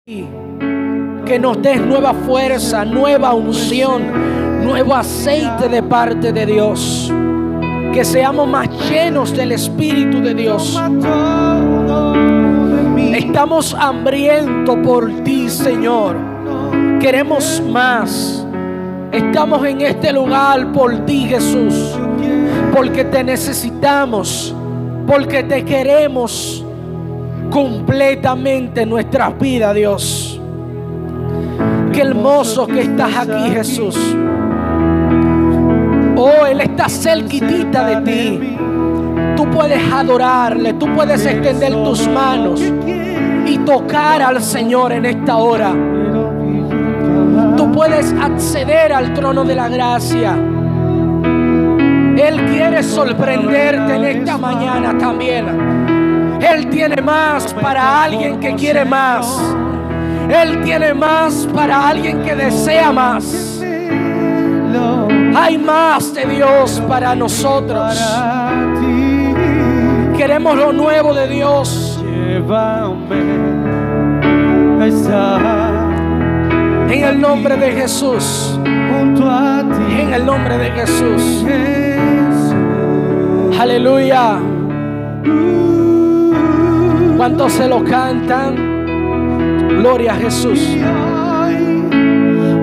Que nos des nueva fuerza, nueva unción, nuevo aceite de parte de Dios. Que seamos más llenos del Espíritu de Dios. Estamos hambrientos por ti, Señor. Queremos más. Estamos en este lugar por ti, Jesús. Porque te necesitamos. Porque te queremos completamente en nuestras vidas, Dios. Qué hermoso que estás aquí, Jesús. Oh, Él está cerquitita de ti. Tú puedes adorarle, tú puedes extender tus manos y tocar al Señor en esta hora. Tú puedes acceder al trono de la gracia. Él quiere sorprenderte en esta mañana también. Él tiene más para alguien que quiere más. Él tiene más para alguien que desea más. Hay más de Dios para nosotros. Queremos lo nuevo de Dios. En el nombre de Jesús. En el nombre de Jesús. Aleluya. ¿Cuántos se lo cantan? Gloria a Jesús.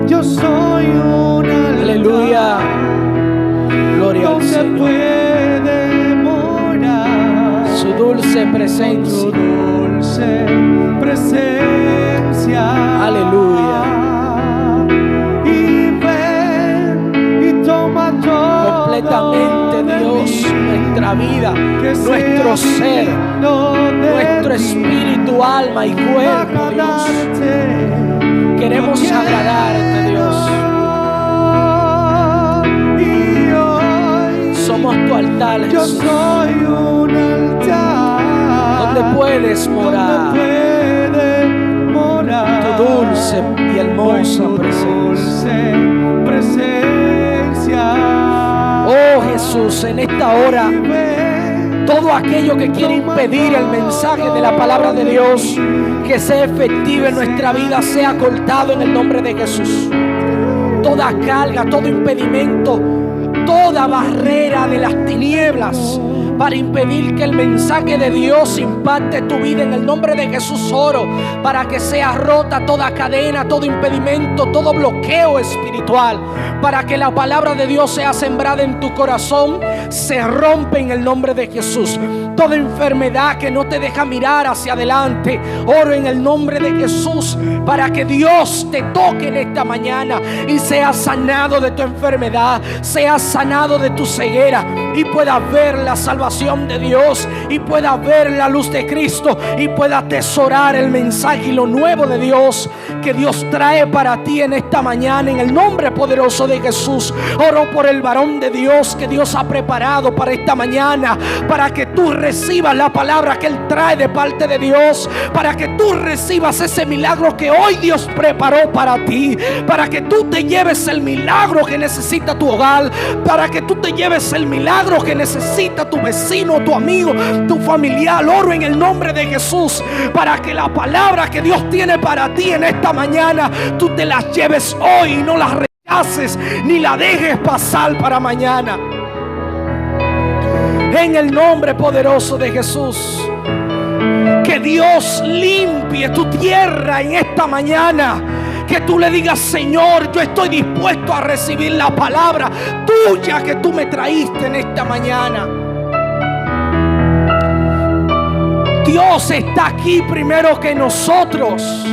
Yo soy un altar. Aleluya. Gloria al Señor. Puede morar su dulce presencia. Su dulce presencia. Aleluya. Y ven y toma todo. Completamente Dios, nuestra vida, nuestro ser, nuestro espíritu, alma y cuerpo, Dios. Queremos agradarte, Dios. Somos tu altar, Jesús. Yo soy un altar donde puedes morar. Tu dulce y hermosa presencia. Oh Jesús, en esta hora, todo aquello que quiere impedir el mensaje de la palabra de Dios que sea efectivo en nuestra vida sea cortado en el nombre de Jesús. Toda carga, todo impedimento, toda barrera de las tinieblas para impedir que el mensaje de Dios impacte tu vida, en el nombre de Jesús oro para que sea rota toda cadena, todo impedimento, todo bloqueo espiritual, para que la palabra de Dios sea sembrada en tu corazón, se rompe en el nombre de Jesús. Toda enfermedad que no te deja mirar hacia adelante, oro en el nombre de Jesús para que Dios te toque en esta mañana y seas sanado de tu enfermedad, seas sanado de tu ceguera y puedas ver la salvación de Dios y puedas ver la luz de Cristo y puedas atesorar el mensaje y lo nuevo de Dios que Dios trae para ti en esta mañana, en el nombre poderoso de Jesús. Oro por el varón de Dios que Dios ha preparado para esta mañana, para que tú recibas la palabra que Él trae de parte de Dios, para que tú recibas ese milagro que hoy Dios preparó para ti, para que tú te lleves el milagro que necesita tu hogar, para que tú te lleves el milagro que necesita tu vecino, tu amigo, tu familiar. Oro en el nombre de Jesús para que la palabra que Dios tiene para ti en esta mañana tú te la lleves hoy y no la rechaces ni la dejes pasar para mañana. En el nombre poderoso de Jesús, que Dios limpie tu tierra en esta mañana. Que tú le digas: Señor, yo estoy dispuesto a recibir la palabra tuya que tú me traíste en esta mañana. Dios está aquí primero que nosotros.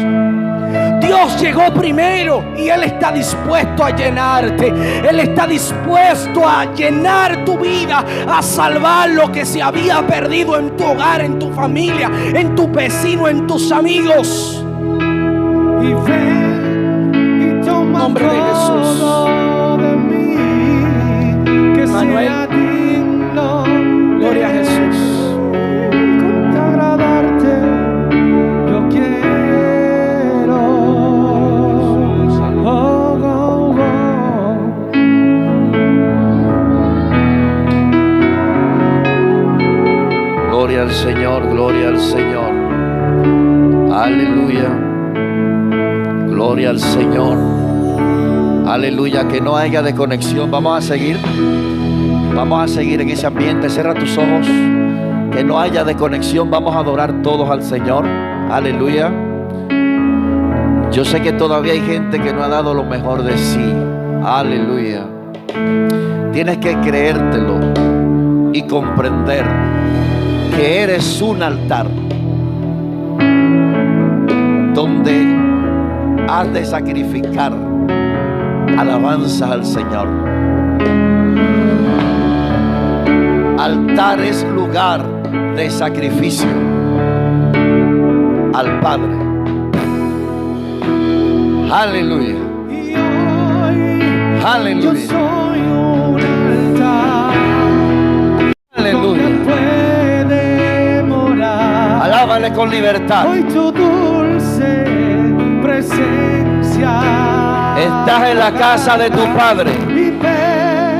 Dios llegó primero y Él está dispuesto a llenarte. Él está dispuesto a llenar tu vida, a salvar lo que se había perdido en tu hogar, en tu familia, en tu vecino, en tus amigos. Y ven y toma nombre de Jesús. todo de mí, que Manuel, sea digno. gloria a Jesús. Con agradarte yo quiero. Oh, oh, oh. Gloria al Señor, gloria al Señor. Aleluya. Gloria al Señor. Aleluya, que no haya desconexión. Vamos a seguir en ese ambiente. Cierra tus ojos. Que no haya desconexión. Vamos a adorar todos al Señor. Aleluya. Yo sé que todavía hay gente que no ha dado lo mejor de sí. Aleluya. Tienes que creértelo y comprender que eres un altar donde has de sacrificar alabanza al Señor. Altar es lugar de sacrificio al Padre. Aleluya. Aleluya. Yo soy un altar. Aleluya. Donde puede morar. Alábale con libertad. Hoy tu dulce presencia. Estás en la casa de tu Padre.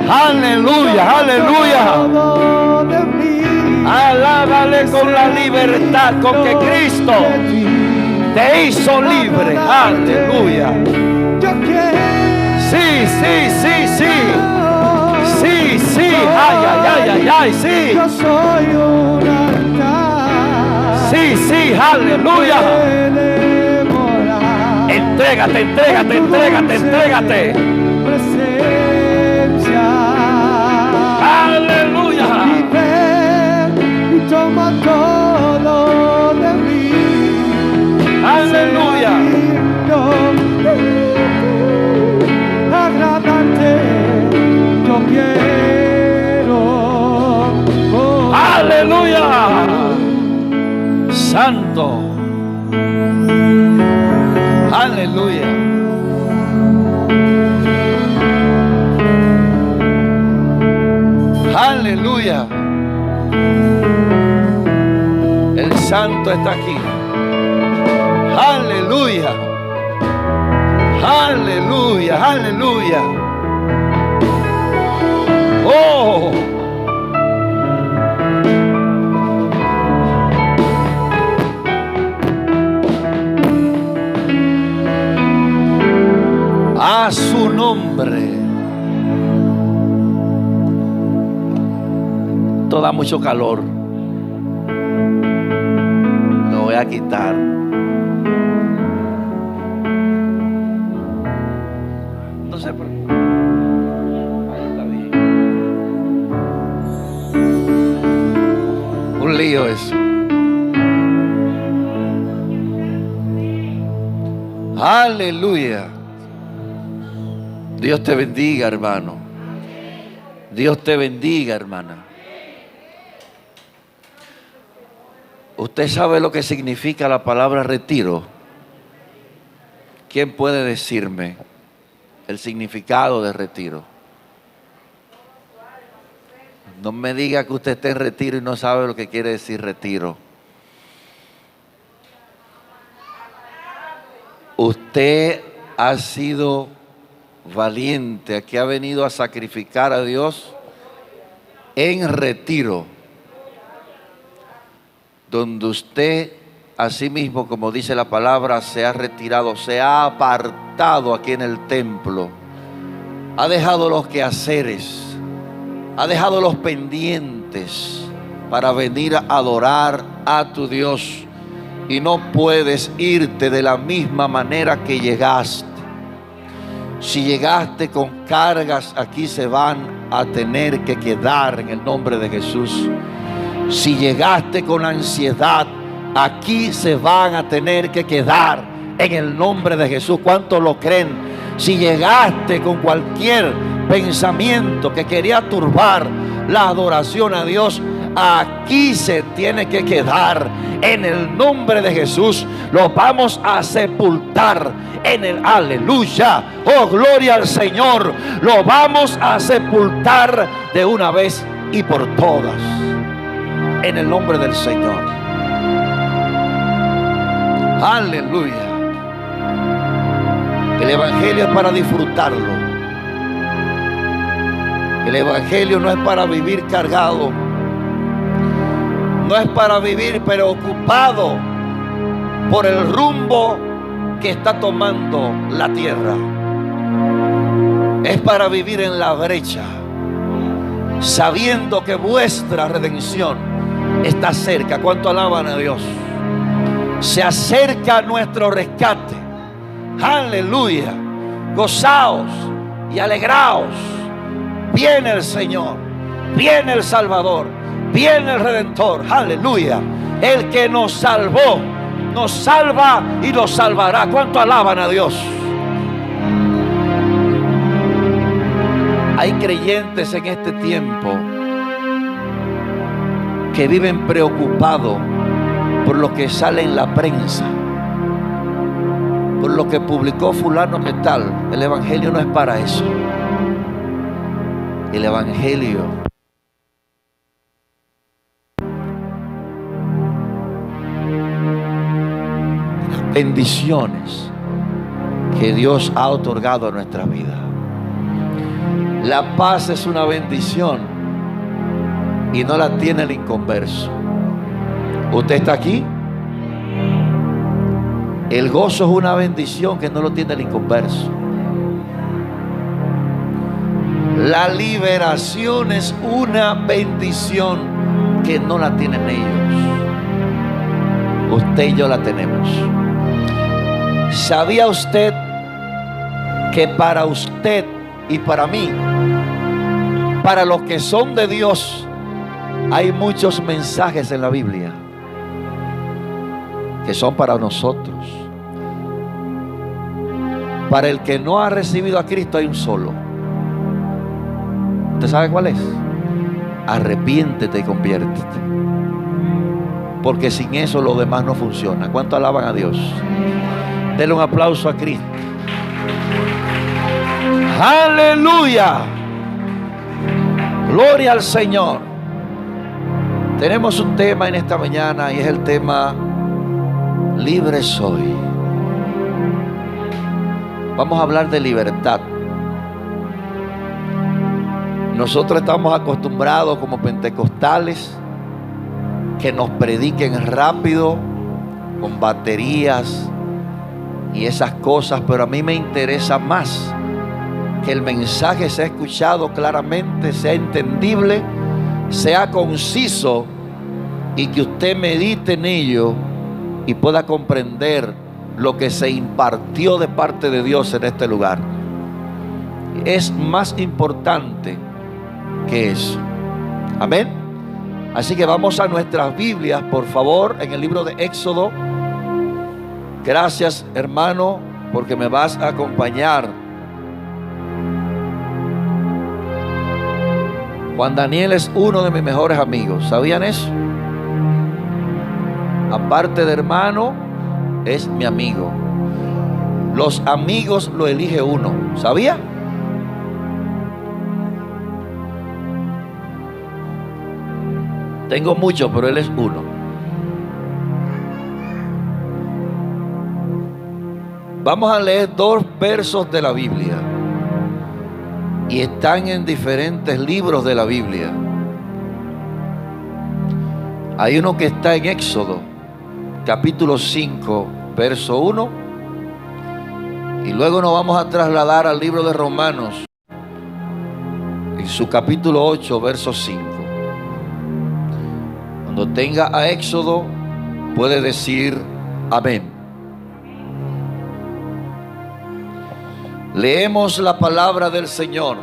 Aleluya, aleluya. Alábale con la libertad con que Cristo te hizo libre. Aleluya. Sí, sí, sí, sí. Sí, sí. Ay, ay, ay, ay, ay, sí. Yo soy un altar. Sí, sí, aleluya. Entrégate, entrégate, entrégate, entrégate. Aleluya. Y toma todo de mí. Aleluya. Agradarte yo quiero. Oh. Aleluya. Santo. Aleluya. Aleluya. El Santo está aquí. Aleluya. Aleluya. Aleluya. Oh. A su nombre. Esto da mucho calor. Lo voy a quitar. No sé por qué. Ahí está bien. Un lío eso. Aleluya. Dios te bendiga, hermano. Dios te bendiga, hermana. ¿Usted sabe lo que significa la palabra retiro? ¿Quién puede decirme el significado de retiro? No me diga que usted está en retiro y no sabe lo que quiere decir retiro. Usted ha sido valiente, aquí ha venido a sacrificar a Dios en retiro, donde usted, así mismo como dice la palabra, se ha retirado, se ha apartado aquí en el templo, ha dejado los quehaceres, ha dejado los pendientes para venir a adorar a tu Dios, y no puedes irte de la misma manera que llegaste. Si llegaste con cargas, aquí se van a tener que quedar en el nombre de Jesús. Si llegaste con ansiedad, aquí se van a tener que quedar en el nombre de Jesús. ¿Cuántos lo creen? Si llegaste con cualquier pensamiento que quería turbar la adoración a Dios, aquí se tiene que quedar en el nombre de Jesús. Lo vamos a sepultar en el aleluya. Oh, gloria al Señor. Lo vamos a sepultar de una vez y por todas en el nombre del Señor. Aleluya. El evangelio es para disfrutarlo. El evangelio no es para vivir cargado. No es para vivir preocupado por el rumbo que está tomando la tierra. Es para vivir en la brecha, sabiendo que vuestra redención está cerca. ¿Cuánto alaban a Dios? Se acerca nuestro rescate. Aleluya. Gozaos y alegraos. Viene el Señor, viene el Salvador, viene el Redentor. Aleluya. El que nos salvó, nos salva y nos salvará. ¿Cuánto alaban a Dios? Hay creyentes en este tiempo que viven preocupados por lo que sale en la prensa, por lo que publicó fulano que tal. El evangelio no es para eso. El evangelio las bendiciones que Dios ha otorgado a nuestra vida. La paz es una bendición y no la tiene el inconverso. ¿Usted está aquí? El gozo es una bendición que no lo tiene el inconverso. La liberación es una bendición que no la tienen ellos. Usted y yo la tenemos. ¿Sabía usted que para usted y para mí, para los que son de Dios, hay muchos mensajes en la Biblia que son para nosotros? Para el que no ha recibido a Cristo hay un solo. ¿Usted sabe cuál es? Arrepiéntete y conviértete. Porque sin eso lo demás no funciona. ¿Cuánto alaban a Dios? Denle un aplauso a Cristo. ¡Aleluya! Gloria al Señor. Tenemos un tema en esta mañana y es el tema libre soy. Vamos a hablar de libertad. Nosotros estamos acostumbrados como pentecostales que nos prediquen rápido, con baterías y esas cosas, pero a mí me interesa más que el mensaje sea escuchado claramente, sea entendible, sea conciso y que usted medite en ello y pueda comprender lo que se impartió de parte de Dios en este lugar. Es más importante que eso. Amén. Así que vamos a nuestras Biblias, por favor, en el libro de Éxodo. Gracias, hermano, porque me vas a acompañar. Juan Daniel es uno de mis mejores amigos. ¿Sabían eso? Aparte de hermano, es mi amigo. Los amigos lo elige uno. ¿Sabía? Tengo muchos, pero él es uno. Vamos a leer 2 versos de la Biblia. Y están en diferentes libros de la Biblia. Hay uno que está en Éxodo, capítulo 5, verso 1. Y luego nos vamos a trasladar al libro de Romanos, en su capítulo 8, verso 5. Cuando tenga a Éxodo, puede decir amén. Leemos la palabra del Señor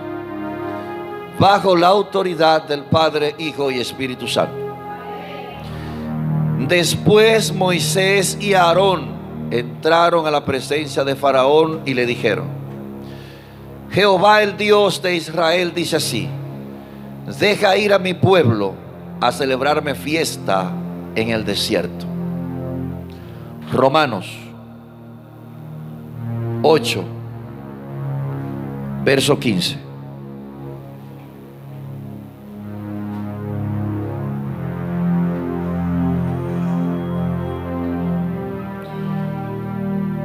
bajo la autoridad del Padre, Hijo y Espíritu Santo. Después Moisés y Aarón entraron a la presencia de Faraón y le dijeron: Jehová, el Dios de Israel, dice así: deja ir a mi pueblo a celebrarme fiesta en el desierto. Romanos 8, verso 15.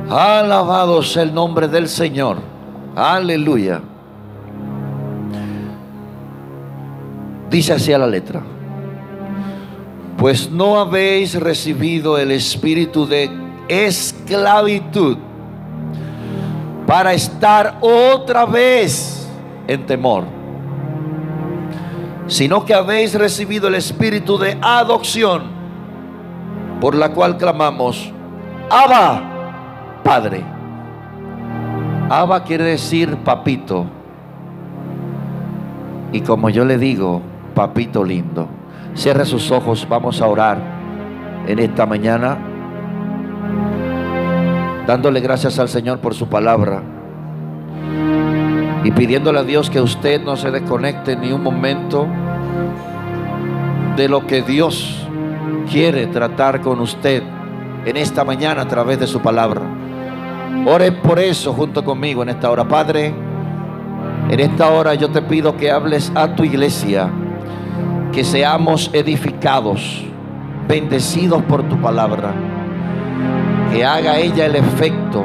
Alabado sea el nombre del Señor. Aleluya. Dice así a la letra: pues no habéis recibido el espíritu de esclavitud para estar otra vez en temor, sino que habéis recibido el espíritu de adopción, por la cual clamamos: Abba, Padre. Abba quiere decir papito, y como yo le digo, papito lindo. Cierre sus ojos, vamos a orar en esta mañana, dándole gracias al Señor por su palabra y pidiéndole a Dios que usted no se desconecte ni un momento de lo que Dios quiere tratar con usted en esta mañana a través de su palabra. Ore por eso junto conmigo en esta hora. Padre, en esta hora yo te pido que hables a tu iglesia, que seamos edificados, bendecidos por tu palabra, que haga ella el efecto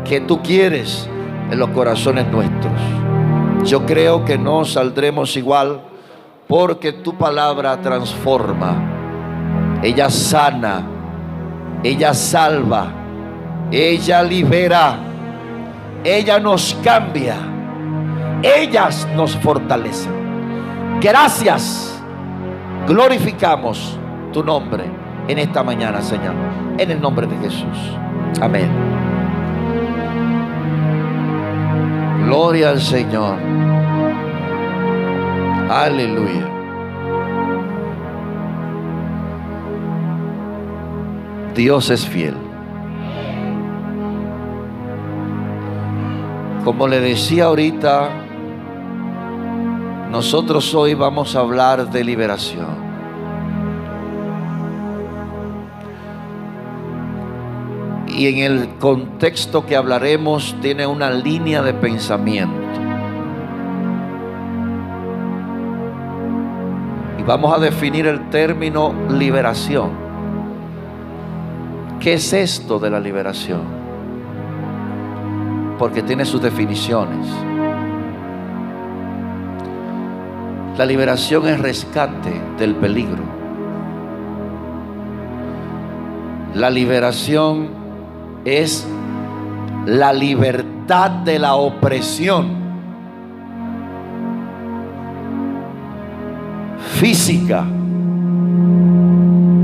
que tú quieres en los corazones nuestros. Yo creo que no saldremos igual, porque tu palabra transforma, ella sana, ella salva, ella libera, ella nos cambia, ellas nos fortalecen. Gracias, glorificamos tu nombre en esta mañana, Señor, en el nombre de Jesús. Amén. Gloria al Señor. Aleluya. Dios es fiel. Como le decía ahorita, nosotros hoy vamos a hablar de liberación. Y en el contexto que hablaremos tiene una línea de pensamiento. Y vamos a definir el término liberación. ¿Qué es esto de la liberación? Porque tiene sus definiciones. La liberación es rescate del peligro. La liberación es la libertad de la opresión física,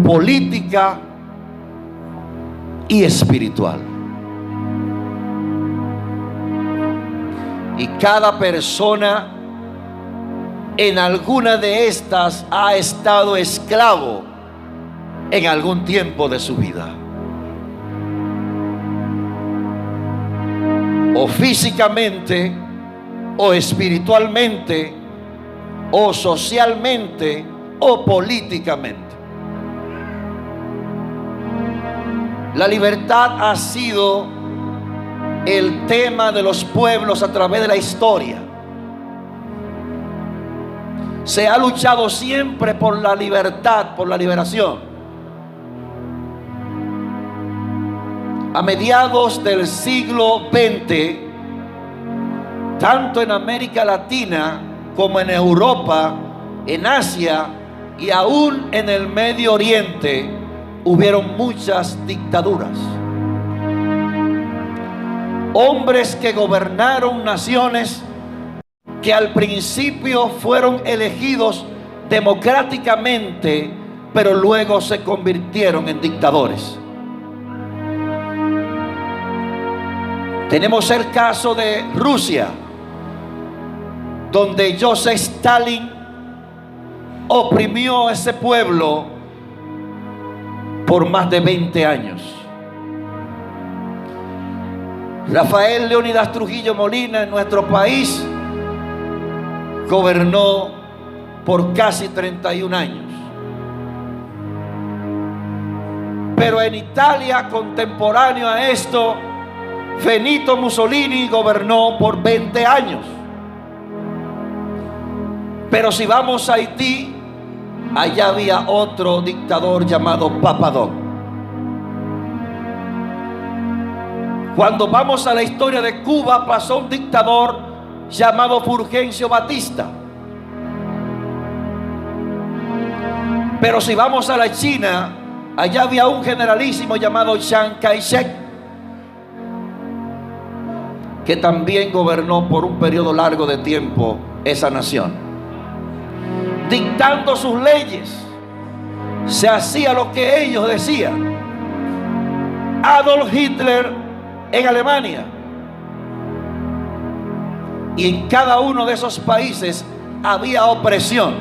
política y espiritual. Y cada persona en alguna de estas ha estado esclavo en algún tiempo de su vida. O físicamente, o espiritualmente, o socialmente, o políticamente. La libertad ha sido el tema de los pueblos a través de la historia. Se ha luchado siempre por la libertad, por la liberación. A mediados del siglo XX, tanto en América Latina como en Europa, en Asia y aún en el Medio Oriente, hubieron muchas dictaduras. Hombres que gobernaron naciones que al principio fueron elegidos democráticamente, pero luego se convirtieron en dictadores. Tenemos el caso de Rusia, donde Joseph Stalin oprimió a ese pueblo por más de 20 años. Rafael Leónidas Trujillo Molina en nuestro país gobernó por casi 31 años. Pero en Italia, contemporáneo a esto, Benito Mussolini gobernó por 20 años. Pero si vamos a Haití, allá había otro dictador llamado Papadón. Cuando vamos a la historia de Cuba, pasó un dictador llamado Fulgencio Batista. Pero si vamos a la China, allá había un generalísimo llamado Chiang Kai-shek. que también gobernó por un periodo largo de tiempo esa nación. Dictando sus leyes, se hacía lo que ellos decían. Adolf Hitler en Alemania. Y en cada uno de esos países había opresión,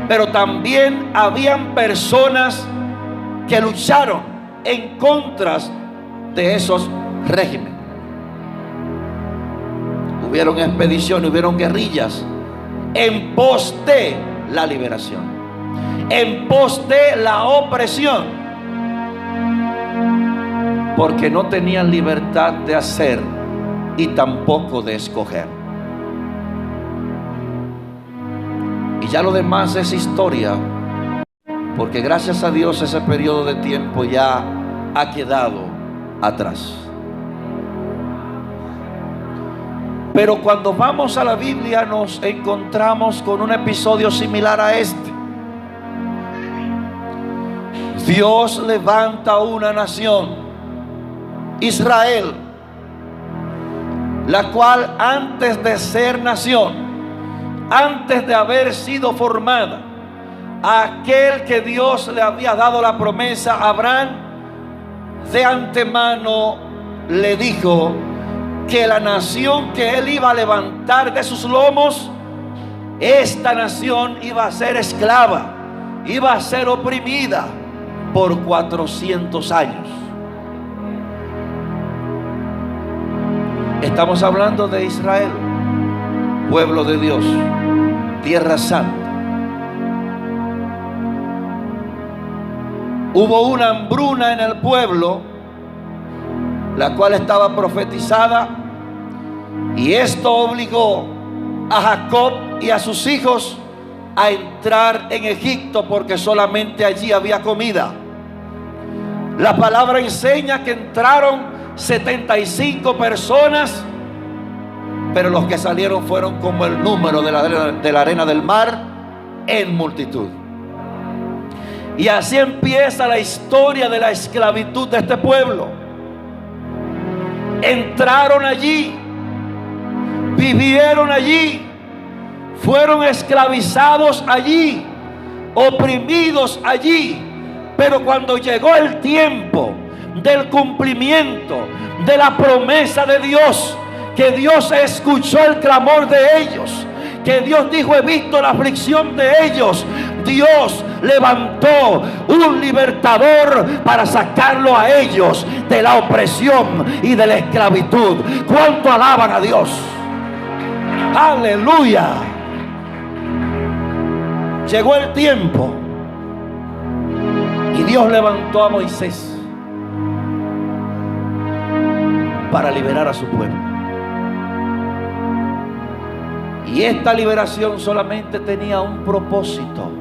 pero también habían personas que lucharon en contra de esos regímenes. Hubieron expediciones, hubieron guerrillas en pos de la liberación, en pos de la opresión, porque no tenían libertad de hacer y tampoco de escoger. Y ya lo demás es historia, porque gracias a Dios ese periodo de tiempo ya ha quedado atrás. Pero cuando vamos a la Biblia nos encontramos con un episodio similar a este. Dios levanta una nación, Israel, la cual antes de ser nación, antes de haber sido formada, aquel que Dios le había dado la promesa a Abraham, de antemano le dijo que la nación que él iba a levantar de sus lomos, esta nación iba a ser esclava, iba a ser oprimida por 400 años. Estamos hablando de Israel, pueblo de Dios, tierra santa. Hubo una hambruna en el pueblo, la cual estaba profetizada, y esto obligó a Jacob y a sus hijos a entrar en Egipto, porque solamente allí había comida. La palabra enseña que entraron 75 personas, pero los que salieron fueron como el número de la arena del mar en multitud. Y así empieza la historia de la esclavitud de este pueblo. Entraron allí, vivieron allí, fueron esclavizados allí, oprimidos allí. Pero cuando llegó el tiempo del cumplimiento de la promesa de Dios, que Dios escuchó el clamor de ellos, que Dios dijo: he visto la aflicción de ellos, Dios levantó un libertador para sacarlo a ellos de la opresión y de la esclavitud. ¿Cuánto alaban a Dios? Aleluya. Llegó el tiempo y Dios levantó a Moisés para liberar a su pueblo. Y esta liberación solamente tenía un propósito.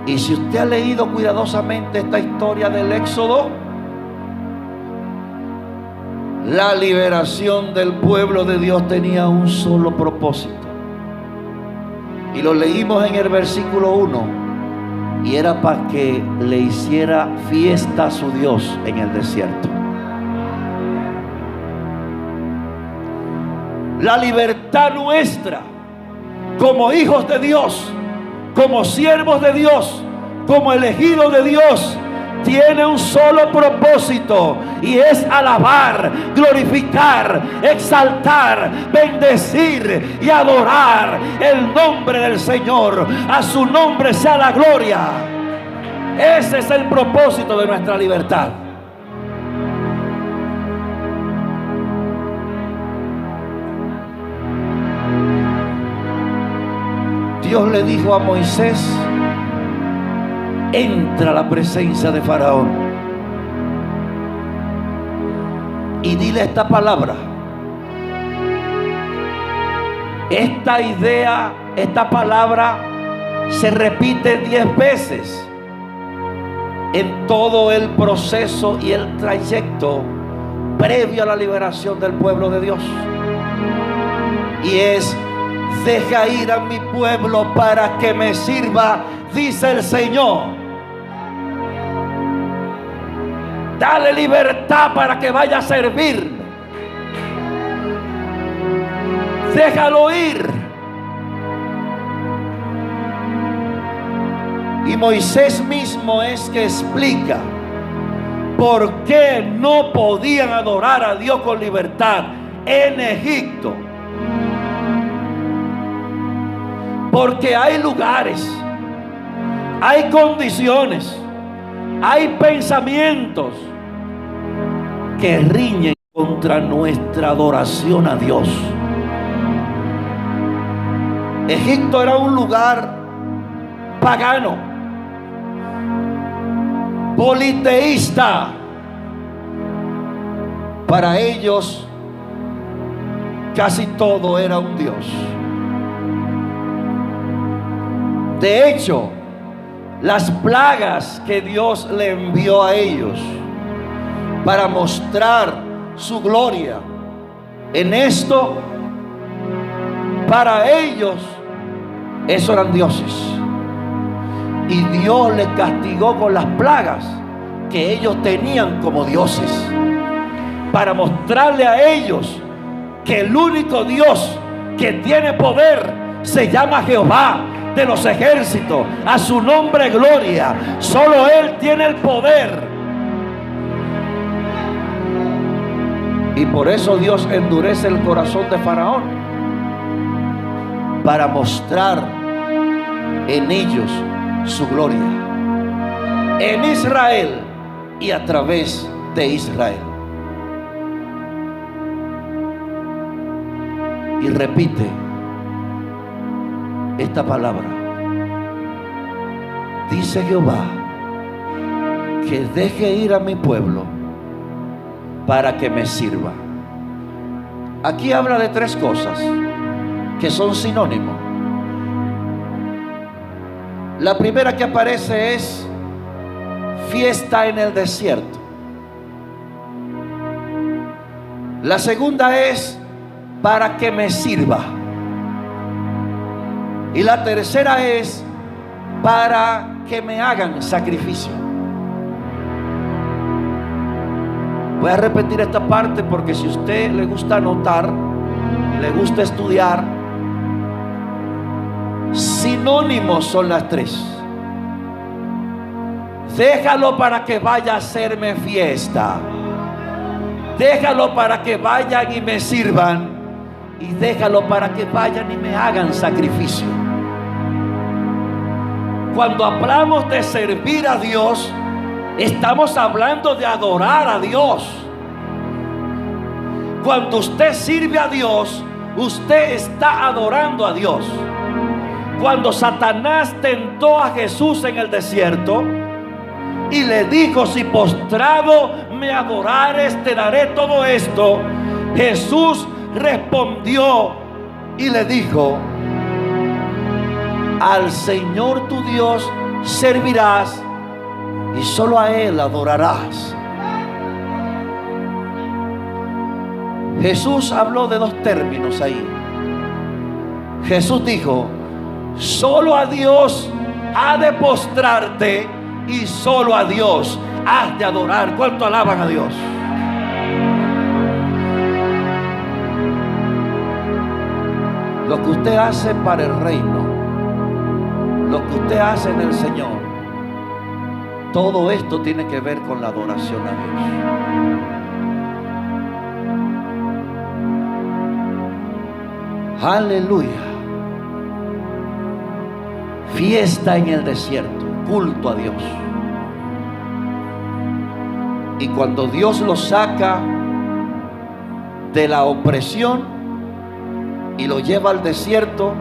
Y si usted ha leído cuidadosamente esta historia del Éxodo, la liberación del pueblo de Dios tenía un solo propósito. Y lo leímos en el versículo 1. Y era para que le hiciera fiesta a su Dios en el desierto. La libertad nuestra como hijos de Dios, como siervos de Dios, como elegidos de Dios, tiene un solo propósito, y es alabar, glorificar, exaltar, bendecir y adorar el nombre del Señor. A su nombre sea la gloria. Ese es el propósito de nuestra libertad. Dios le dijo a Moisés: entra a la presencia de Faraón y dile esta palabra. Esta idea, esta palabra se repite 10 veces en todo el proceso y el trayecto previo a la liberación del pueblo de Dios. Y es: deja ir a mi pueblo para que me sirva, dice el Señor. Dale libertad para que vaya a servir. Déjalo ir. Y Moisés mismo es que explica por qué no podían adorar a Dios con libertad en Egipto. Porque hay lugares, hay condiciones, hay pensamientos que riñen contra nuestra adoración a Dios. Egipto era un lugar pagano, politeísta. Para ellos casi todo era un Dios. De hecho, las plagas que Dios le envió a ellos para mostrar su gloria en esto, para ellos, esos eran dioses. Y Dios les castigó con las plagas que ellos tenían como dioses, para mostrarle a ellos que el único Dios que tiene poder se llama Jehová de los ejércitos. A su nombre gloria. Solo Él tiene el poder. Y por eso Dios endurece el corazón de Faraón, para mostrar en ellos su gloria, en Israel y a través de Israel. Y repite esta palabra: dice Jehová que deje ir a mi pueblo para que me sirva. Aquí habla de tres cosas que son sinónimos. La primera que aparece es fiesta en el desierto. La segunda es para que me sirva. Y la tercera es para que me hagan sacrificio. Voy a repetir esta parte porque si a usted le gusta anotar, le gusta estudiar, sinónimos son las tres. Déjalo para que vaya a hacerme fiesta. Déjalo para que vayan y me sirvan. Y déjalo para que vayan y me hagan sacrificio. Cuando hablamos de servir a Dios, estamos hablando de adorar a Dios. Cuando usted sirve a Dios, usted está adorando a Dios. Cuando Satanás tentó a Jesús en el desierto y le dijo: si postrado me adorares, te daré todo esto, Jesús respondió y le dijo: al Señor tu Dios servirás y solo a Él adorarás. Jesús habló de dos términos ahí. Jesús dijo: solo a Dios has de postrarte y solo a Dios has de adorar. ¿Cuánto alaban a Dios? Lo que usted hace para el reino, lo que usted hace en el Señor, todo esto tiene que ver con la adoración a Dios. Aleluya. Fiesta en el desierto, culto a Dios. Y cuando Dios los saca de la opresión y lo lleva al desierto,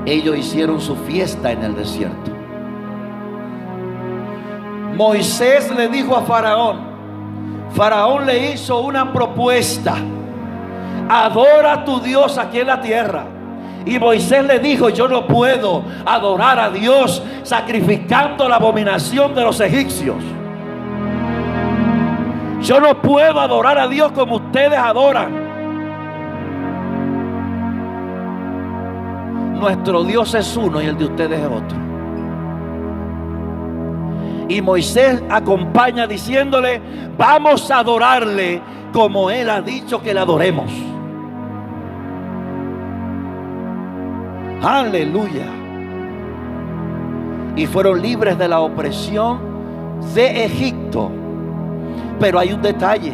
ellos hicieron su fiesta en el desierto. Moisés le dijo a Faraón, Faraón le hizo una propuesta: adora a tu Dios aquí en la tierra. Y Moisés le dijo: yo no puedo adorar a Dios sacrificando la abominación de los egipcios. Yo no puedo adorar a Dios como ustedes adoran. Nuestro Dios es uno y el de ustedes es otro. Y Moisés acompaña diciéndole: vamos a adorarle como Él ha dicho que le adoremos. Aleluya. Y fueron libres de la opresión de Egipto. Pero hay un detalle.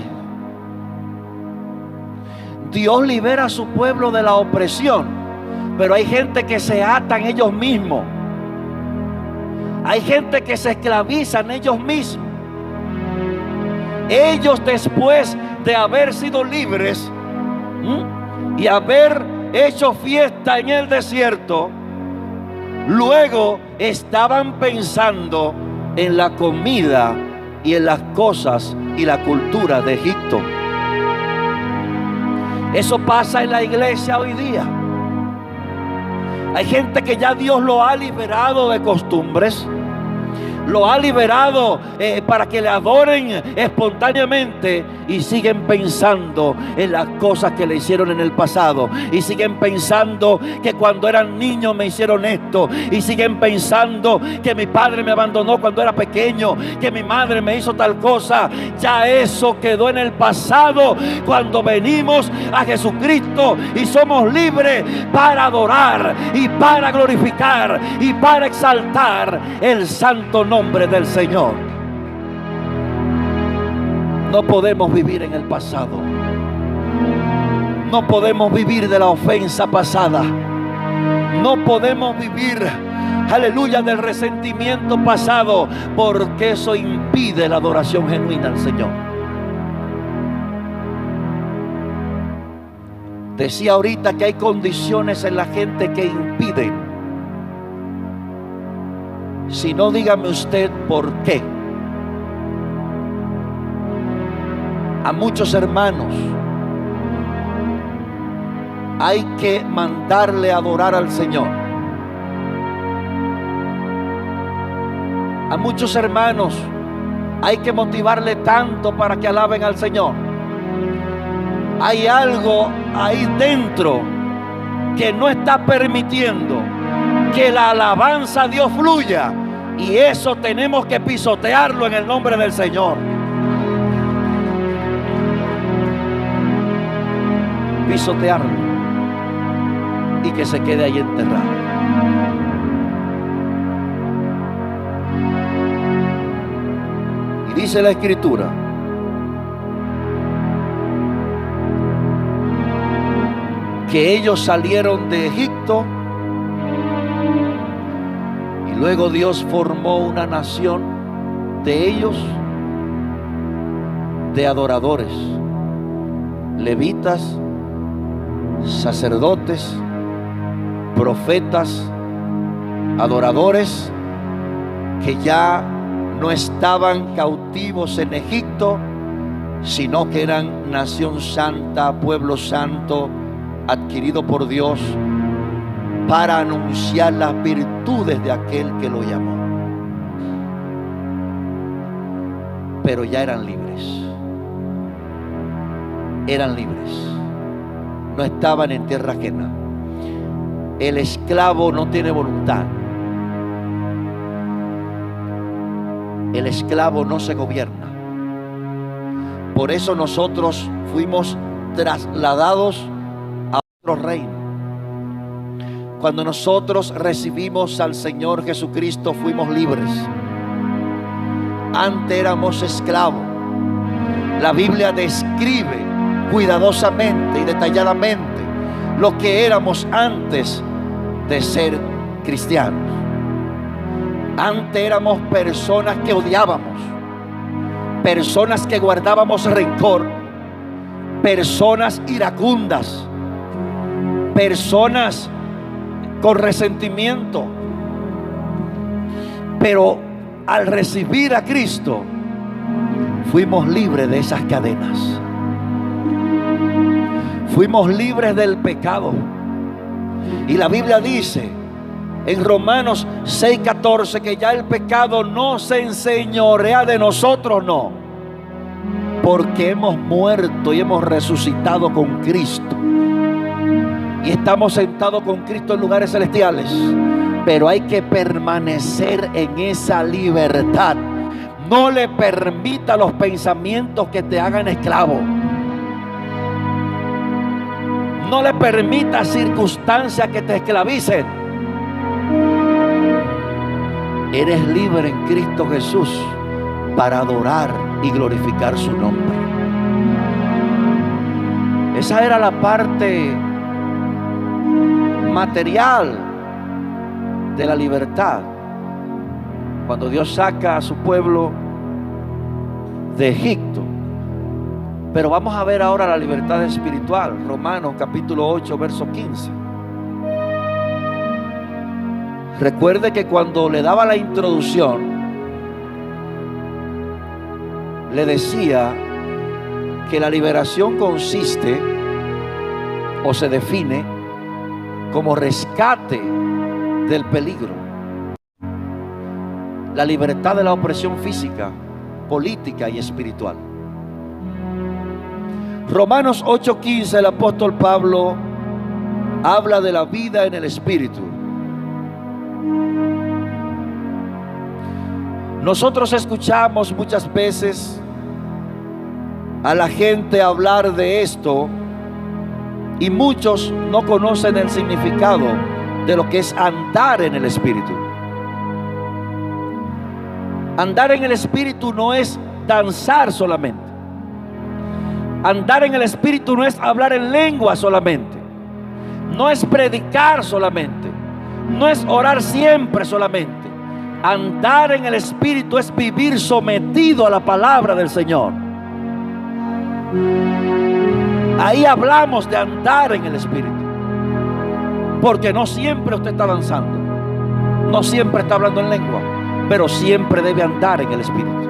Dios libera a su pueblo de la opresión, pero hay gente que se atan ellos mismos. Hay gente que se esclavizan ellos mismos. Ellos, después de haber sido libres y haber hecho fiesta en el desierto, luego estaban pensando en la comida y en las cosas y la cultura de Egipto. Eso pasa en la iglesia hoy día. Hay gente que ya Dios lo ha liberado de costumbres, lo ha liberado para que le adoren espontáneamente, y siguen pensando en las cosas que le hicieron en el pasado, y siguen pensando que cuando eran niños me hicieron esto, y siguen pensando que mi padre me abandonó cuando era pequeño, que mi madre me hizo tal cosa. Ya eso quedó en el pasado cuando venimos a Jesucristo y somos libres para adorar y para glorificar y para exaltar el santo nombre del Señor. No podemos vivir en el pasado. No podemos vivir de la ofensa pasada. No podemos vivir, aleluya, del resentimiento pasado, porque eso impide la adoración genuina al Señor. Decía ahorita que hay condiciones en la gente que impiden. Si no, dígame usted por qué. A muchos hermanos hay que mandarle a adorar al Señor. A muchos hermanos hay que motivarle tanto para que alaben al Señor. Hay algo ahí dentro que no está permitiendo que la alabanza a Dios fluya, y eso tenemos que pisotearlo en el nombre del Señor. Pisotearlo y que se quede ahí enterrado. Y dice la Escritura que ellos salieron de Egipto y luego Dios formó una nación de ellos, de adoradores, levitas, sacerdotes, profetas, adoradores, que ya no estaban cautivos en Egipto, sino que eran nación santa, pueblo santo, adquirido por Dios para anunciar las virtudes de aquel que lo llamó. Pero ya eran libres. Eran libres. No estaban en tierra ajena. El esclavo no tiene voluntad. El esclavo no se gobierna. Por eso nosotros fuimos trasladados a otro reino. Cuando nosotros recibimos al Señor Jesucristo, fuimos libres. Antes éramos esclavos. La Biblia describe cuidadosamente y detalladamente lo que éramos antes de ser cristianos. Antes éramos personas que odiábamos, personas que guardábamos rencor, personas iracundas, personas con resentimiento. Pero al recibir a Cristo, fuimos libres de esas cadenas. Fuimos libres del pecado. Y la Biblia dice en Romanos 6:14 que ya el pecado no se enseñorea de nosotros, no, porque hemos muerto y hemos resucitado con Cristo y estamos sentados con Cristo en lugares celestiales. Pero hay que permanecer en esa libertad No le permita los pensamientos que te hagan esclavo. No le permita circunstancias que te esclavicen. Eres libre en Cristo Jesús para adorar y glorificar su nombre. Esa era la parte material de la libertad. Cuando Dios saca a su pueblo de Egipto. Pero vamos a ver ahora la libertad espiritual. Romanos capítulo 8, verso 15. Recuerde que cuando le daba la introducción, le decía que la liberación consiste o se define como rescate del peligro. La libertad de la opresión física, política y espiritual. Romanos 8:15, el apóstol Pablo habla de la vida en el Espíritu. Nosotros escuchamos muchas veces a la gente hablar de esto y muchos no conocen el significado de lo que es andar en el Espíritu. Andar en el Espíritu no es danzar solamente. Andar en el Espíritu no es hablar en lengua solamente. No es predicar solamente. No es orar siempre solamente. Andar en el Espíritu es vivir sometido a la palabra del Señor. Ahí hablamos de andar en el Espíritu. Porque no siempre usted está danzando. No siempre está hablando en lengua. Pero siempre debe andar en el Espíritu.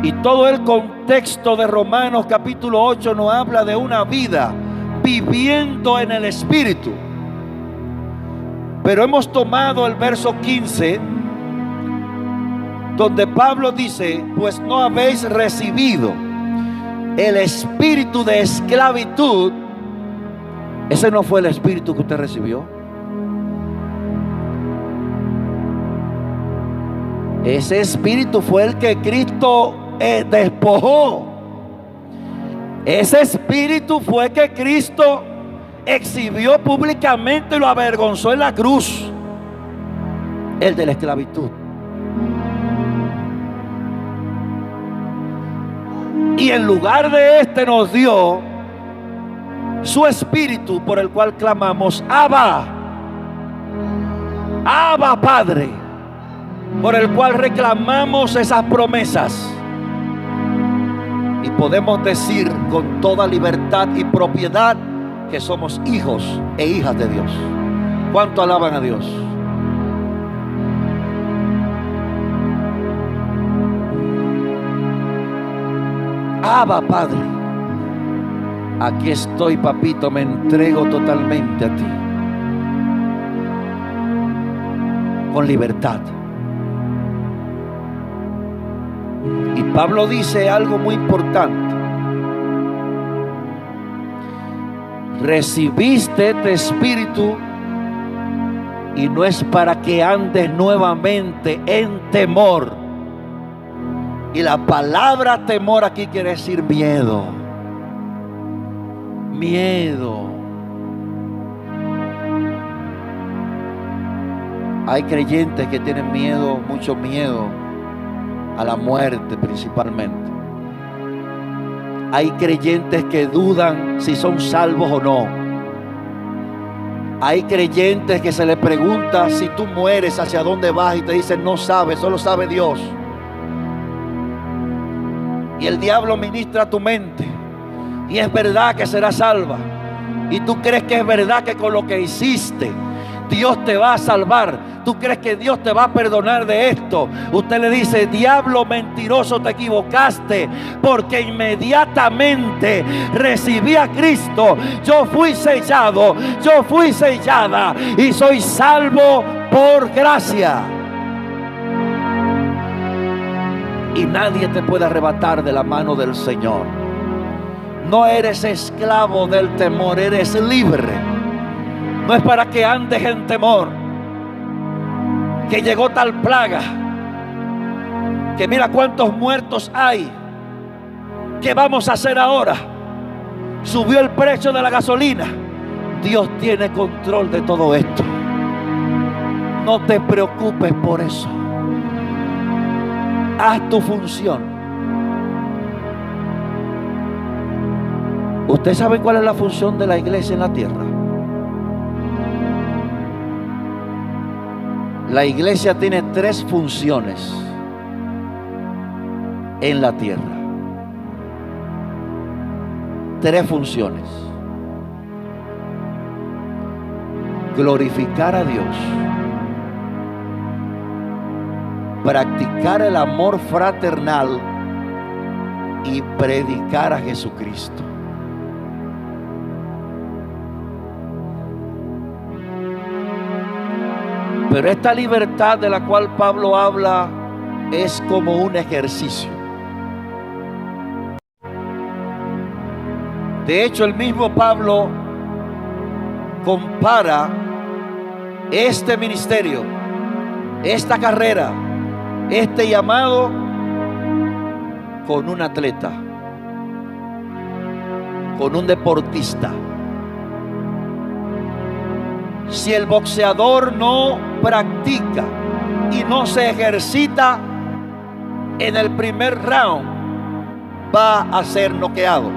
Y todo el contexto de Romanos capítulo 8 nos habla de una vida viviendo en el Espíritu. Pero hemos tomado el verso 15, donde Pablo dice: pues no habéis recibido el espíritu de esclavitud. Ese no fue el espíritu que usted recibió. Ese espíritu fue el que Cristo despojó. Ese espíritu fue que Cristo exhibió públicamente y lo avergonzó en la cruz. El de la esclavitud. Y en lugar de este nos dio su espíritu, por el cual clamamos: Abba, Abba Padre, por el cual reclamamos esas promesas. Y podemos decir con toda libertad y propiedad que somos hijos e hijas de Dios. ¿Cuánto alaban a Dios? Abba Padre, aquí estoy, papito, me entrego totalmente a ti, con libertad. Y Pablo dice algo muy importante: recibiste este espíritu y no es para que andes nuevamente en temor. Y la palabra temor aquí quiere decir miedo. Miedo. Hay creyentes que tienen miedo, mucho miedo a la muerte principalmente. Hay creyentes que dudan si son salvos o no. Hay creyentes que se les pregunta: si tú mueres, ¿hacia dónde vas? Y te dicen: no sabes, solo sabe Dios. Y el diablo ministra a tu mente. Y es verdad que serás salva. Y tú crees que es verdad que con lo que hiciste Dios te va a salvar. Tú crees que Dios te va a perdonar de esto. Usted le dice: diablo mentiroso, te equivocaste, porque inmediatamente recibí a Cristo. Yo fui sellado, yo fui sellada y soy salvo por gracia. Y nadie te puede arrebatar de la mano del Señor. No eres esclavo del temor, eres libre. No es para que andes en temor, que llegó tal plaga, que mira cuántos muertos hay. ¿Qué vamos a hacer ahora? Subió el precio de la gasolina. Dios tiene control de todo esto. No te preocupes por eso. Haz tu función. ¿Usted sabe cuál es la función de la iglesia en la tierra? La iglesia tiene 3 funciones en la tierra. 3 funciones. Glorificar a Dios, practicar el amor fraternal y predicar a Jesucristo. Pero esta libertad de la cual Pablo habla es como un ejercicio. De hecho, el mismo Pablo compara este ministerio, esta carrera, este llamado con un atleta, con un deportista. Si el boxeador no practica y no se ejercita en el primer round, va a ser noqueado.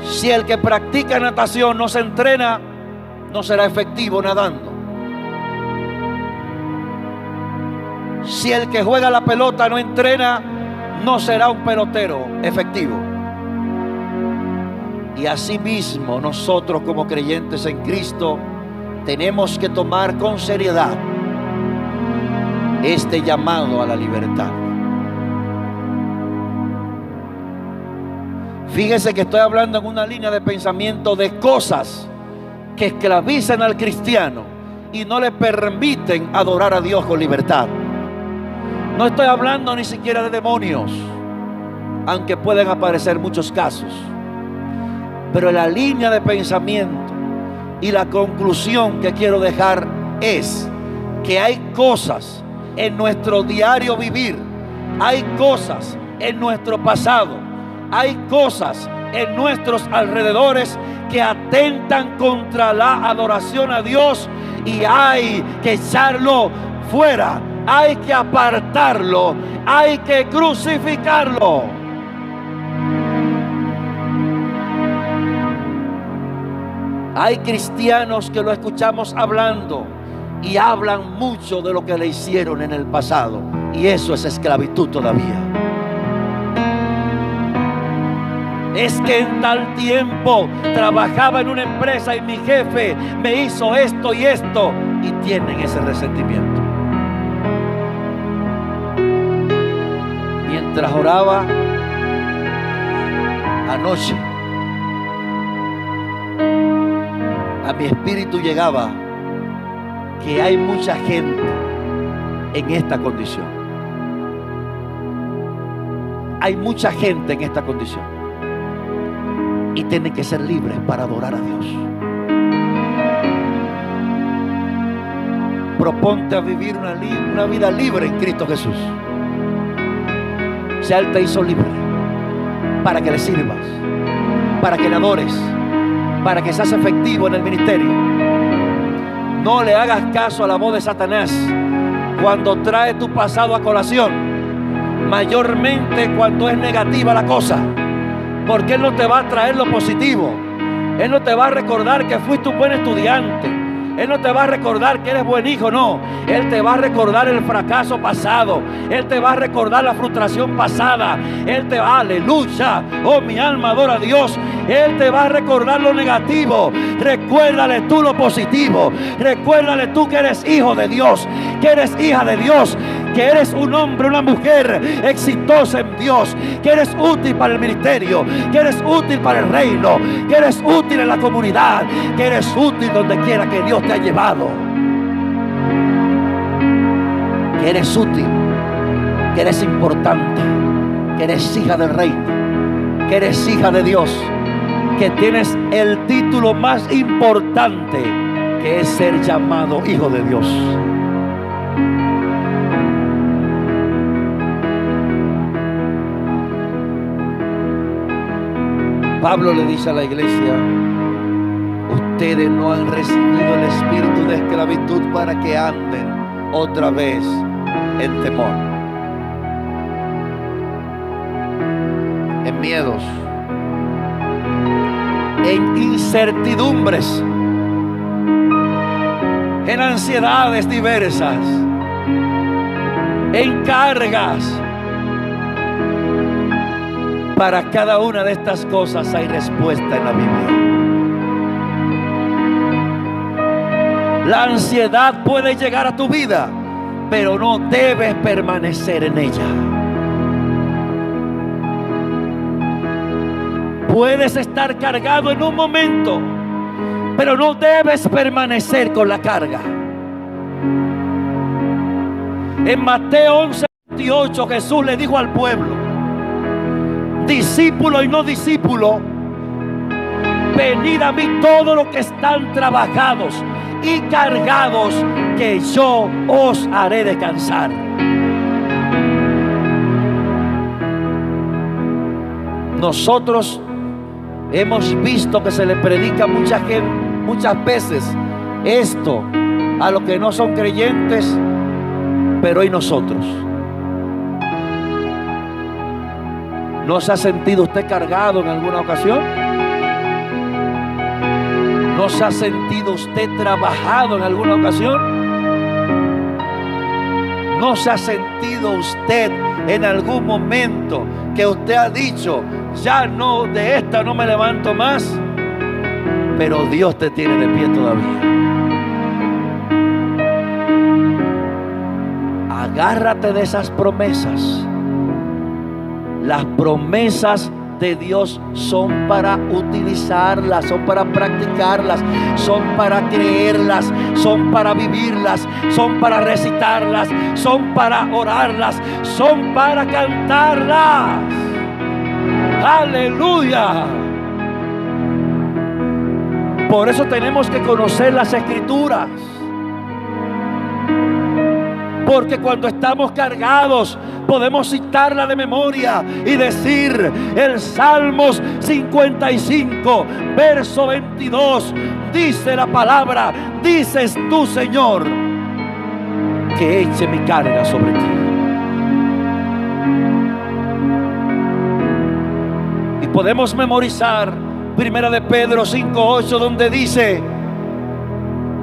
Si el que practica natación no se entrena, no será efectivo nadando. Si el que juega la pelota no entrena, no será un pelotero efectivo. Y asimismo nosotros como creyentes en Cristo tenemos que tomar con seriedad este llamado a la libertad. Fíjese que estoy hablando en una línea de pensamiento de cosas que esclavizan al cristiano y no le permiten adorar a Dios con libertad. No estoy hablando ni siquiera de demonios, aunque pueden aparecer muchos casos. Pero la línea de pensamiento y la conclusión que quiero dejar es que hay cosas en nuestro diario vivir, hay cosas en nuestro pasado, hay cosas en nuestros alrededores que atentan contra la adoración a Dios y hay que echarlo fuera, hay que apartarlo, hay que crucificarlo. Hay cristianos que lo escuchamos hablando y hablan mucho de lo que le hicieron en el pasado, y eso es esclavitud todavía. Es que en tal tiempo trabajaba en una empresa y mi jefe me hizo esto y esto, y tienen ese resentimiento. Mientras oraba anoche, a mi espíritu llegaba que hay mucha gente en esta condición. Hay mucha gente en esta condición y tienen que ser libres para adorar a Dios. Proponte a vivir una vida libre en Cristo Jesús. Si Él te hizo libre para que le sirvas, para que le adores, para que seas efectivo en el ministerio. No le hagas caso a la voz de Satanás cuando trae tu pasado a colación, mayormente cuando es negativa la cosa, porque Él no te va a traer lo positivo. Él no te va a recordar que fuiste un buen estudiante. Él no te va a recordar que eres buen hijo, no. Él te va a recordar el fracaso pasado. Él te va a recordar la frustración pasada. Él te va, aleluya, oh mi alma adora a Dios. Él te va a recordar lo negativo. Recuérdale tú lo positivo. Recuérdale tú que eres hijo de Dios, que eres hija de Dios, que eres un hombre, una mujer exitosa en Dios, que eres útil para el ministerio, que eres útil para el reino, que eres útil en la comunidad, que eres útil donde quiera que Dios te ha llevado, que eres útil, que eres importante, que eres hija del reino, que eres hija de Dios, que tienes el título más importante, que es ser llamado hijo de Dios. Pablo le dice a la iglesia: ustedes no han recibido el espíritu de esclavitud para que anden otra vez en temor, en miedos, en incertidumbres, en ansiedades diversas, en cargas. Para cada una de estas cosas hay respuesta en la Biblia. La ansiedad puede llegar a tu vida, pero no debes permanecer en ella. Puedes estar cargado en un momento, pero no debes permanecer con la carga. En Mateo 11:28 Jesús le dijo al pueblo: discípulo y no discípulo, venid a mí todos los que están trabajados y cargados, que yo os haré descansar. Nosotros hemos visto que se le predica a mucha gente, muchas veces, esto a los que no son creyentes, pero ¿y nosotros? ¿No se ha sentido usted cargado en alguna ocasión? ¿No se ha sentido usted trabajado en alguna ocasión? ¿No se ha sentido usted en algún momento que usted ha dicho: ya no, de esta no me levanto más? Pero Dios te tiene de pie todavía. Agárrate de esas promesas. Las promesas de Dios son para utilizarlas, son para practicarlas, son para creerlas, son para vivirlas, son para recitarlas, son para orarlas, son para cantarlas. ¡Aleluya! Por eso tenemos que conocer las Escrituras. Porque cuando estamos cargados podemos citarla de memoria y decir el Salmos 55, verso 22. Dice la palabra: dices tú, Señor, que eche mi carga sobre ti. Y podemos memorizar Primera de Pedro 5:8, donde dice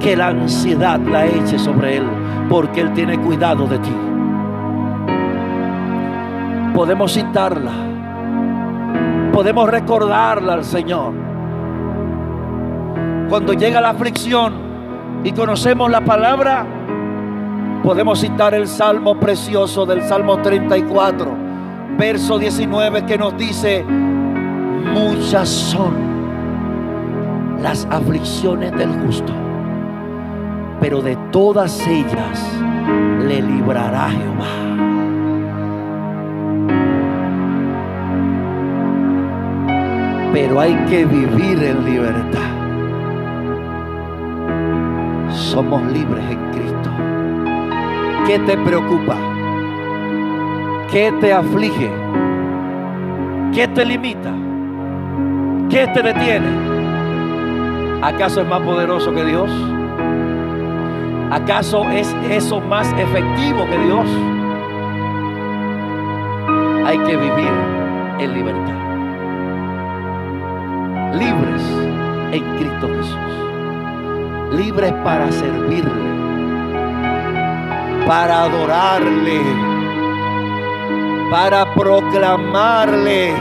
que la ansiedad la eche sobre Él, porque Él tiene cuidado de ti. Podemos citarla, podemos recordarla al Señor. Cuando llega la aflicción y conocemos la palabra, podemos citar el salmo precioso del Salmo 34, verso 19, que nos dice: muchas son las aflicciones del justo, pero de todas ellas le librará Jehová. Pero hay que vivir en libertad. Somos libres en Cristo. ¿Qué te preocupa? ¿Qué te aflige? ¿Qué te limita? ¿Qué te detiene? ¿Acaso es más poderoso que Dios? ¿Acaso es eso más efectivo que Dios? Hay que vivir en libertad. Libres en Cristo Jesús. Libres para servirle, para adorarle, para proclamarle,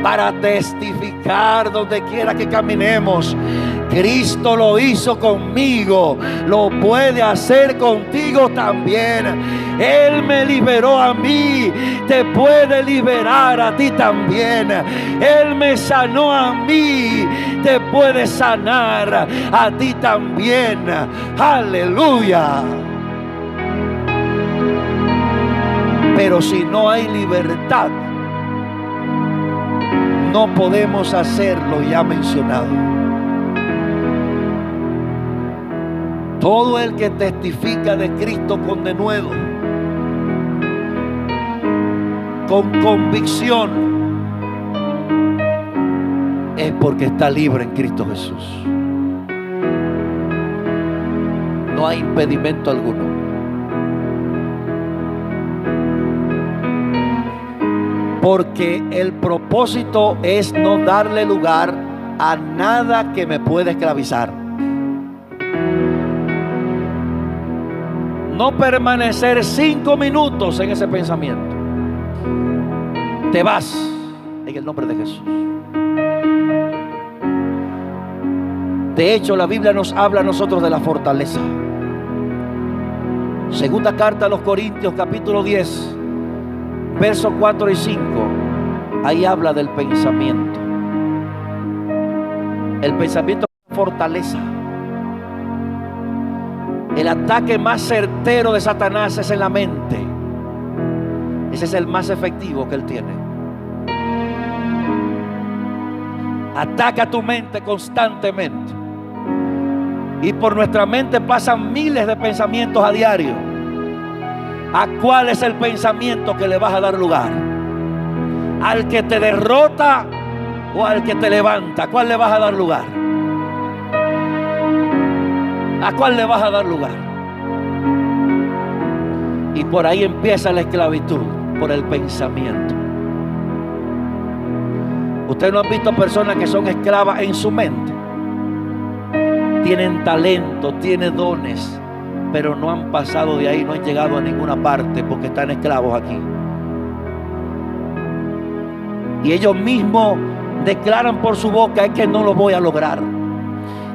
para testificar donde quiera que caminemos. Cristo lo hizo conmigo, lo puede hacer contigo también. Él me liberó a mí, te puede liberar a ti también. Él me sanó a mí, te puede sanar a ti también. Aleluya. Pero si no hay libertad, no podemos hacer lo ya mencionado. Todo el que testifica de Cristo con denuedo, con convicción, es porque está libre en Cristo Jesús. No hay impedimento alguno. Porque el propósito es no darle lugar a nada que me pueda esclavizar. No permanecer 5 minutos en ese pensamiento. Te vas en el nombre de Jesús. De hecho, la Biblia nos habla a nosotros de la fortaleza. Segunda carta a los Corintios, capítulo 10, versos 4 y 5. Ahí habla del pensamiento. El pensamiento es fortaleza. El ataque más certero de Satanás es en la mente. Ese es el más efectivo que él tiene. Ataca tu mente constantemente. Y por nuestra mente pasan miles de pensamientos a diario. ¿A cuál es el pensamiento que le vas a dar lugar? ¿Al que te derrota o al que te levanta? ¿A cuál le vas a dar lugar? ¿A cuál le vas a dar lugar? Y por ahí empieza la esclavitud, por el pensamiento. Ustedes no han visto personas que son esclavas en su mente. Tienen talento, tienen dones, pero no han pasado de ahí, no han llegado a ninguna parte porque están esclavos aquí. Y ellos mismos declaran por su boca: es que no lo voy a lograr,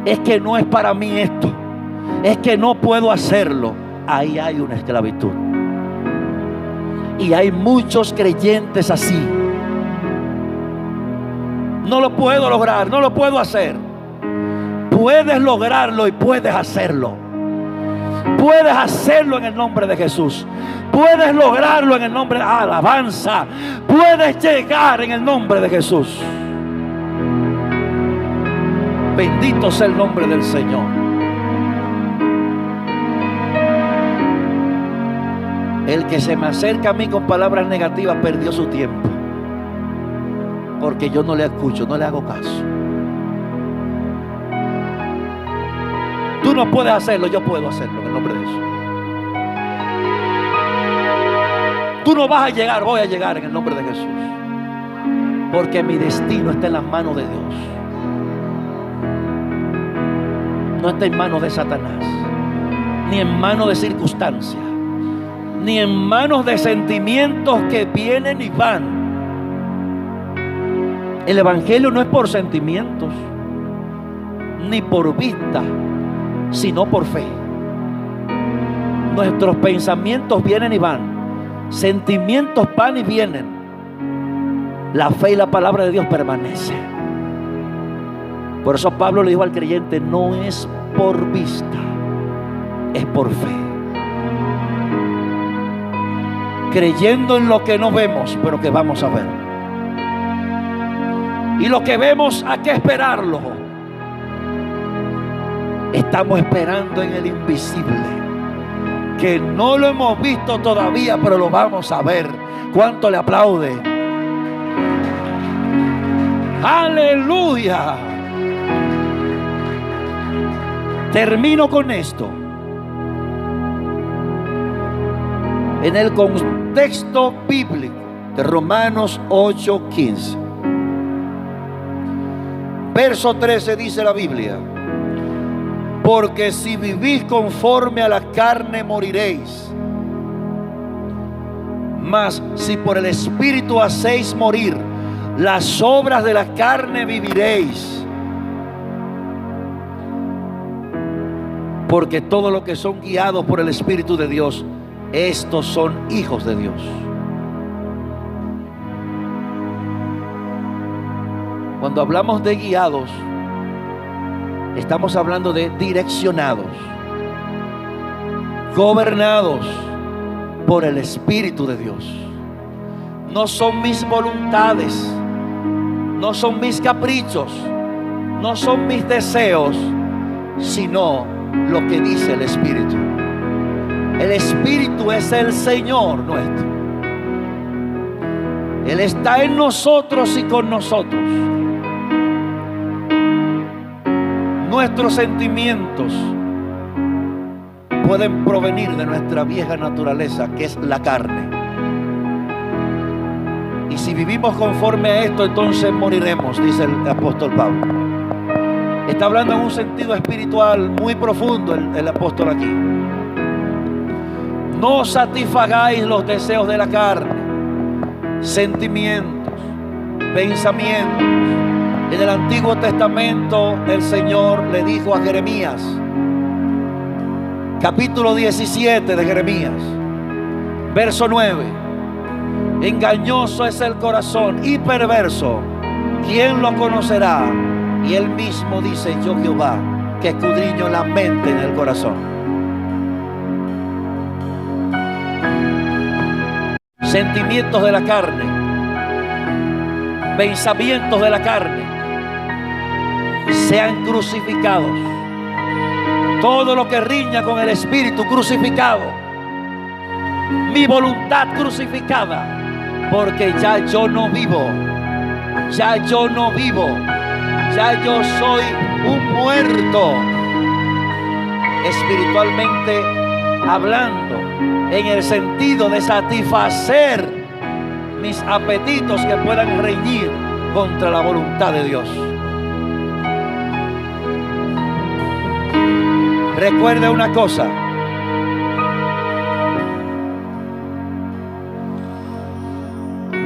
es que no es para mí esto, es que no puedo hacerlo. Ahí hay una esclavitud. Y hay muchos creyentes así. No lo puedo lograr, no lo puedo hacer. Puedes lograrlo y puedes hacerlo. Puedes hacerlo en el nombre de Jesús. Puedes lograrlo en el nombre de alabanza. Puedes llegar en el nombre de Jesús. Bendito sea el nombre del Señor. El que se me acerca a mí con palabras negativas perdió su tiempo. Porque yo no le escucho, no le hago caso. Tú no puedes hacerlo, yo puedo hacerlo en el nombre de Jesús. Tú no vas a llegar, voy a llegar en el nombre de Jesús. Porque mi destino está en las manos de Dios. No está en manos de Satanás, ni en manos de circunstancias, ni en manos de sentimientos que vienen y van. El evangelio no es por sentimientos, ni por vista, sino por fe. Nuestros pensamientos vienen y van, sentimientos van y vienen. La fe y la palabra de Dios permanece. Por eso Pablo le dijo al creyente: no es por vista, es por fe. Creyendo en lo que no vemos, pero que vamos a ver. Y lo que vemos, ¿a qué esperarlo? Estamos esperando en el invisible, que no lo hemos visto todavía, pero lo vamos a ver. ¿Cuánto le aplaude? ¡Aleluya! Termino con esto. En el contexto bíblico de Romanos 8:15, verso 13, dice la Biblia: porque si vivís conforme a la carne moriréis, mas si por el Espíritu hacéis morir las obras de la carne, viviréis. Porque todos los que son guiados por el Espíritu de Dios, estos son hijos de Dios. Cuando hablamos de guiados, estamos hablando de direccionados, gobernados por el Espíritu de Dios. No son mis voluntades, no son mis caprichos, no son mis deseos, sino lo que dice el Espíritu. El Espíritu es el Señor nuestro. Él está en nosotros y con nosotros. Nuestros sentimientos pueden provenir de nuestra vieja naturaleza, que es la carne. Y si vivimos conforme a esto, entonces moriremos, dice el apóstol Pablo. Está hablando en un sentido espiritual muy profundo el apóstol aquí. No satisfagáis los deseos de la carne, sentimientos, pensamientos. En el Antiguo Testamento el Señor le dijo a Jeremías, capítulo 17 de Jeremías, verso 9: engañoso es el corazón y perverso, ¿quién lo conocerá? Y él mismo dice: yo Jehová, que escudriño la mente en el corazón. Sentimientos de la carne, pensamientos de la carne, sean crucificados. Todo lo que riña con el Espíritu, crucificado. Mi voluntad crucificada, porque ya yo no vivo, ya yo no vivo, ya yo soy un muerto, espiritualmente hablando, en el sentido de satisfacer mis apetitos que puedan reñir contra la voluntad de Dios. Recuerde una cosa: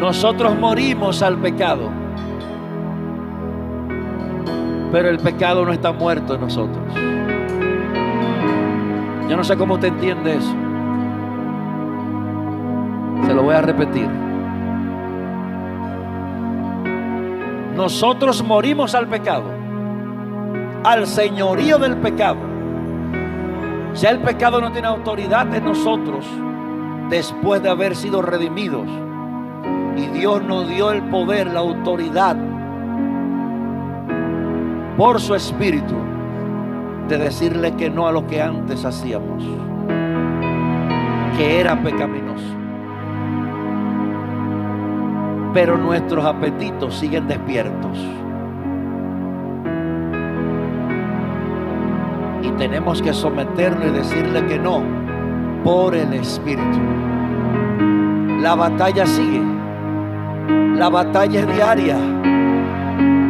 nosotros morimos al pecado, pero el pecado no está muerto en nosotros. Yo no sé cómo usted entiende eso. Se lo voy a repetir. Nosotros morimos al pecado, al señorío del pecado. Ya el pecado no tiene autoridad en nosotros después de haber sido redimidos. Y Dios nos dio el poder, la autoridad, por su Espíritu, de decirle que no a lo que antes hacíamos, que era pecaminoso. Pero nuestros apetitos siguen despiertos. Y tenemos que someternos y decirle que no, por el Espíritu. La batalla sigue. La batalla es diaria.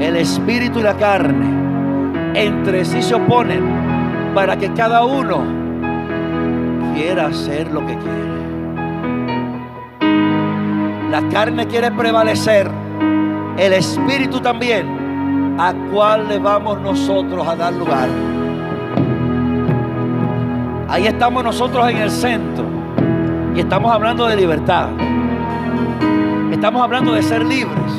El Espíritu y la carne entre sí se oponen para que cada uno quiera hacer lo que quiere. La carne quiere prevalecer, el Espíritu también. ¿A cuál le vamos nosotros a dar lugar? Ahí estamos nosotros en el centro y estamos hablando de libertad. Estamos hablando de ser libres.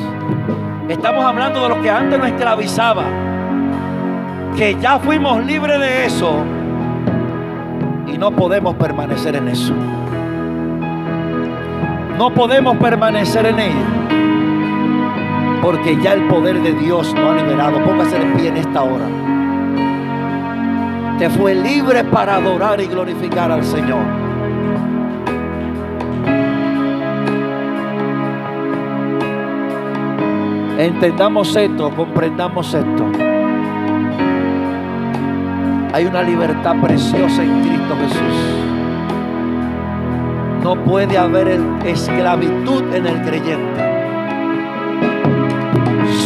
Estamos hablando de lo que antes nos esclavizaba, que ya fuimos libres de eso y no podemos permanecer en eso. No podemos permanecer en ella, porque ya el poder de Dios nos ha liberado. Póngase de pie en esta hora. Te fue libre para adorar y glorificar al Señor. Entendamos esto, comprendamos esto. Hay una libertad preciosa en Cristo Jesús. No puede haber esclavitud en el creyente.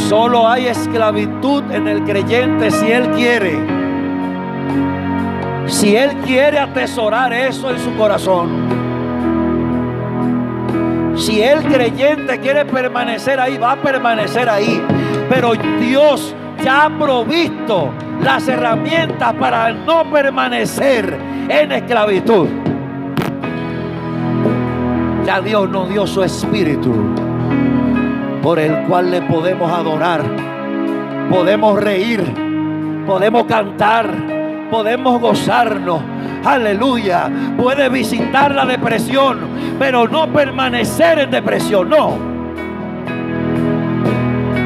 Solo hay esclavitud en el creyente si él quiere. Si él quiere atesorar eso en su corazón. Si el creyente quiere permanecer ahí, va a permanecer ahí. Pero Dios ya ha provisto las herramientas para no permanecer en esclavitud. Ya Dios nos dio su Espíritu, por el cual le podemos adorar, podemos reír, podemos cantar, podemos gozarnos. Aleluya. Puede visitar la depresión, pero no permanecer en depresión, no.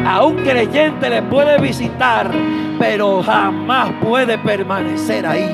A un creyente le puede visitar, pero jamás puede permanecer ahí.